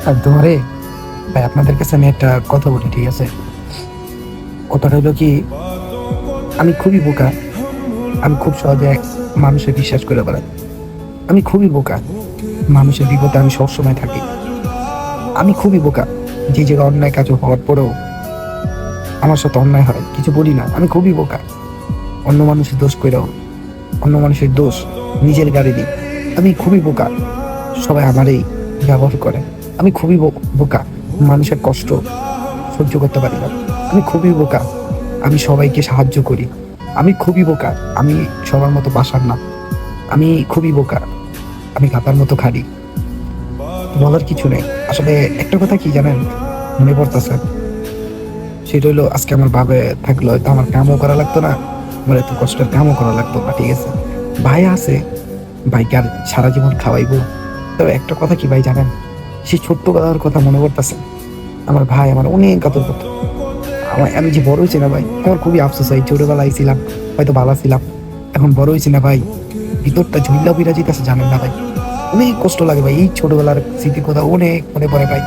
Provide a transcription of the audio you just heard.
আর ধরে ভাই আপনাদের কাছে আমি একটা কথা বলি, ঠিক আছে? কথাটা হলো কি, আমি খুবই বোকা। আমি খুব সহজে মানুষের বিশ্বাস করে বেড়াই। আমি খুবই বোকা। মানুষের বিপদে আমি সবসময় থাকি। আমি খুবই বোকা। যে জায়গায় অন্যায় কাজ হওয়ার পরেও আমার সাথে অন্যায় হয়, কিছু বলি না। আমি খুবই বোকা। অন্য মানুষের দোষ কইরাও, অন্য মানুষের দোষ নিজের গাড়ি দিই। আমি খুবই বোকা। সবাই আমারই ব্যবহার করে। আমি খুবই বোকা। মানুষের কষ্ট সহ্য করতে পারি না। আমি খুবই বোকা। আমি সবাইকে সাহায্য করি। আমি খুবই বোকা। আমি সবার মতো বাসার না। আমি খুবই বোকা। আমি গাধার মতো খালি। বলার কিছু নেই। আসলে একটা কথা কি জানেন, মনে পড়তেছে, সেটা হলো আজকে আমার বাবে থাকলো হয়তো আমার কামও করা লাগতো না, আমার এত কষ্টের কামও করা লাগতো না, ঠিক আছে? ভাই আছে, ভাইকে আর সারা জীবন খাওয়াইবো। তবে একটা কথা কি ভাই জানেন, সেই ছোট্ট বেলার কথা মনে পড়তেছে। আমার ভাই আমার অনেক আদর করতো। আমি যে বড় হয়েছি না ভাই, আমার খুবই আফসোস হয়। ছোটবেলায় ছিলাম হয়তো ভালো ছিলাম, এখন বড় হয়েছি না ভাই, ভিতরটা ঝুল্লা বিরাজিত আছে, জানেন না ভাই? অনেক কষ্ট লাগে ভাই। এই ছোটবেলার স্মৃতির কথা অনেক মনে পড়ে ভাই।